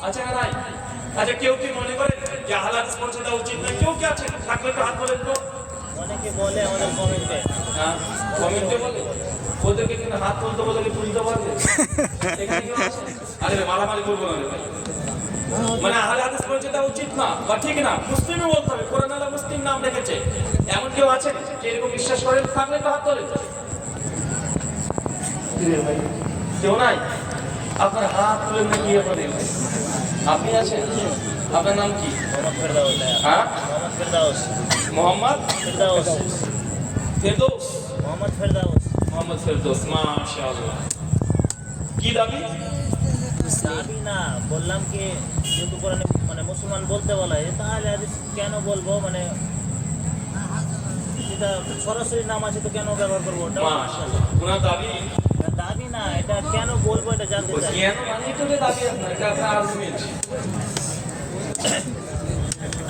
আচ্ছা না নাই? আচ্ছা কেউ কি মনে করেন যে আহলে হাদিস পৌঁছে দেওয়া উচিত না? কেউ কি আছে? থাকলে একটু হাত বলেন তো। অনেকে বলে আমাদের কমেন্টে। হ্যাঁ, কমেন্টে বলে। ওদেরকে কিন্তু হাত তুলতে বলে কি তুলতে পারবে? এখানে কেউ আছে? আরে মারামারি করবো না রে ভাই। মানে আহলে হাদিস পৌঁছে দেওয়া উচিত না বা ঠিক না, মুসলিমই বলতে হবে। কোরআন আলা মুসলিম নাম রেখেছে। এমন কেউ আছে যে এরকম বিশ্বাস করেন? থাকলে একটু হাত তোলেন। কেউ নাই? আপনার হাত তুলেন না কি আপনি? আপনি আছেন? আপনার নাম কি? মোহাম্মদ ফেরদাউস। হ্যাঁ, মোহাম্মদ ফেরদাউস। মোহাম্মদ ফেরদাউস। ফেরদৌস। মোহাম্মদ ফেরদাউস। মোহাম্মদ ফেরদৌস, মাশাআল্লাহ। কি দাবি? দাবি না, বললাম কি যেহেতু কোরআনে মানে মুসলমান বলতে বলা হয় তাহলে হাদিস কেন বলবো, মানে এটা সরাসরি নাম আছে তো কেন ব্যবহার করবো ওটা? মাশাআল্লাহ। ওনার দাবি দাবি না, এটা কেন বলবো এটা জানতে চাই। কেন মানে তো দাবি আপনার, এটা আপনার আর্গুমেন্ট।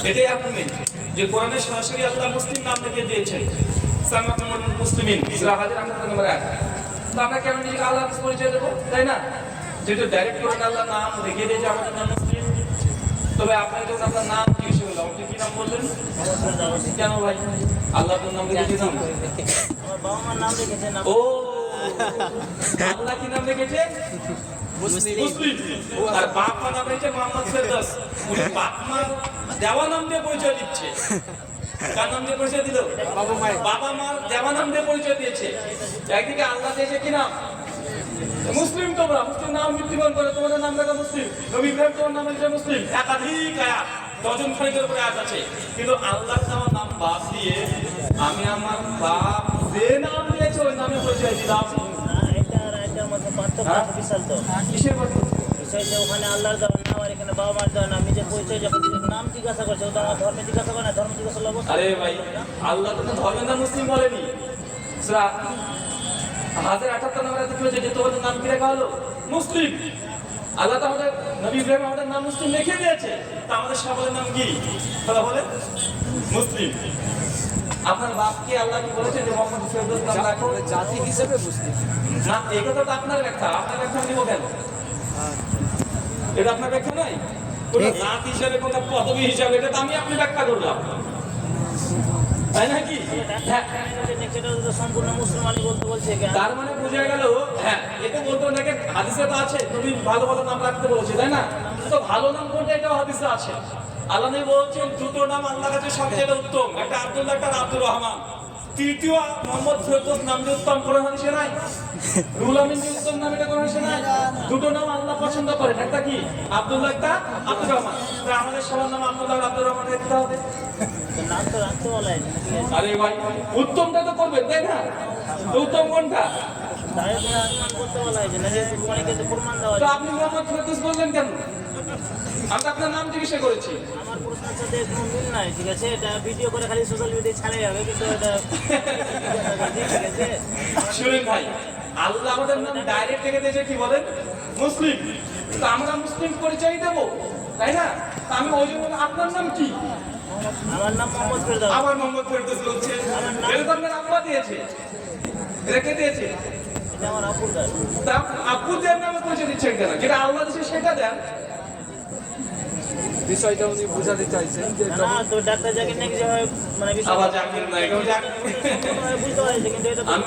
এটাই আর্গুমেন্ট যে কোরআনে সরাসরি আল্লাহ মুসলিম নাম রেখে দিয়েছেন। সামাকুল মুসলিমিন সূরা হাজর আয়াত নম্বর 1। তো আমরা কেন নিজেকে আল্লাহ পরিচয় দেবো, তাই না? যেহেতু ডাইরেক্ট কোরআনে আল্লাহ নাম রেখে দিয়েছে আমাদের নাম মুসলিম। তবে আপনার যখন আপনার নাম জিজ্ঞেস করলাম, আপনি কি নাম বললেন? মোহাম্মদ ফেরদাউস। কেন ভাই? আল্লাহ তো নাম রেখেছেন। আমার বাবা মার নাম রেখেছে না। ও আল্লাহ কি নাম রেখেছে? মুসলিম। আর বাপ মা নাম রেখেছে মোহাম্মদ ফেরদৌস। উনি বাপ মা দেওয়া নাম দিয়ে পরিচয় দিচ্ছে। কার নাম দিয়ে পরিচয় দিল? বাবা মার দেওয়া নাম দিয়ে পরিচয় দিয়েছে। একদিকে আল্লাহ দিয়েছে কি নাম? মুসলিম। তোমরা মুসলিম নাম মৃত্যুবরণ করে তোমাদের নাম রাখা মুসলিম। নবী ইব্রাহিম তোমার নাম রেখেছে মুসলিম। একাধিক আয়াত, ডজন খানিকের উপরে আয়াত আছে। কিন্তু আল্লাহর দেওয়া নাম বাদ দিয়ে আমি আমার বাপ যে নাম দিয়েছে ওই নামে পরিচয় দিলাম। না, এটা আর এটার মধ্যে পার্থক্য আছে বিশাল তো। কিসের কথা? বিষয় যে ওখানে আল্লাহর দেওয়ার নাম আর এখানে বাবা মার দেওয়ার নাম, নিজের পরিচয় যখন নাম জিজ্ঞাসা করছে ও তো আমার ধর্মে জিজ্ঞাসা করে না, ধর্ম জিজ্ঞাসা করলে আরে ভাই, আল্লাহ তো ধর্মের নাম মুসলিম বলেনি। সূরা হাজর 78 নম্বর আয়াতে কি বলেছে যে তোমাদের নাম কি রাখা হলো? মুসলিম। আল্লাহ তো আমাদের নবী ইব্রাহিম আমাদের নাম মুসলিম লিখে দিয়েছে। তা আমাদের সকলের নাম কি? কথা বলে মুসলিম। আপনার বাপকে আল্লাহ কি বলেছে যে মোহাম্মদ ফেরদৌস নাম রাখো? জাতি হিসেবে মুসলিম। না, এই কথা তো আপনার ব্যাখ্যা। আপনার ব্যাখ্যা নিব কেন? এটা আপনার ব্যাখ্যা নয়। কোন জাত হিসাবে, কোন পদবী হিসাবে, এটা তো আমি আপনি ব্যাখ্যা করলাম, তাই নাকি? হ্যাঁ, সেটা তো সম্পূর্ণ মুসলমানই বলতে বলছে কেন? তার মানে বোঝা গেল, হ্যাঁ এটা বলতে নাকি হাদিসে তো আছে তুমি ভালো ভালো নাম রাখতে বলেছে, তাই না? তো ভালো নাম কোনটা এটাও হাদিসে আছে। আল্লাহ নবী বলছেন দুটো নাম আল্লাহর কাছে সবচেয়ে উত্তম, একটা আব্দুল্লাহ, একটা আব্দুর রহমান। তৃতীয় মোহাম্মদ ফেরদৌস নাম যে উত্তম, কোন হাদিসে নাই। রুহুল আমিন যে উত্তম নাম, এটা কোন হাদিসে নাই। দুটো নাম আল্লাহ পছন্দ করেন, একটা কি আব্দুল্লাহ, একটা আব্দুর রহমান। তাই আমাদের সবার নাম আব্দুল্লাহ আর আব্দুর রহমান রাখতে হবে। তো নাম তো রাখতে বলা হয় নাকি? আরে ভাই, উত্তমটা তো করবেন, তাই না? তো উত্তম কোনটা? তাই নাম করতে বলা হয়েছে না, যে অনেকে তো প্রমাণ দেওয়া তো যায়। আপনি মোহাম্মদ ফেরদৌস বললেন কেন? আমি তো আপনার নাম জিজ্ঞাসা করেছি। আমার প্রশ্নের সাথে কোনো মিল নাই, ঠিক আছে? এটা ভিডিও করে খালি সোশ্যাল মিডিয়ায় ছাড়া যাবে, কিন্তু এটা ঠিক আছে। শুনেন ভাই, আল্লাহ আমাদের নাম ডাইরেক্ট থেকে দিয়েছে কি বলেন? মুসলিম। তো আমরা মুসলিম পরিচয় দেব, তাই না? তো আমি ওই জন্য আপনার নাম কি? আমার নাম মোহাম্মদ ফেরদাউস। আমার মোহাম্মদ ফেরদৌস বলছে। এটা তো আপনার আব্বা দিয়েছে। এটা কে দিয়েছে? এটা আমার আপুর দাস। তা আব্বু দেন নামে পরিচয় দিচ্ছেন কেন? যেটা আল্লাহ দিয়েছে সেটা দেন। বিষয়টা উনি বোঝাতে চাইছেন যে না, তো ডাক্তার জাকির নাকি যেভাবে মানে বিষয় আবার জাকির না, এটাও জাকির। বুঝতে পারছে, কিন্তু এটা তো আমি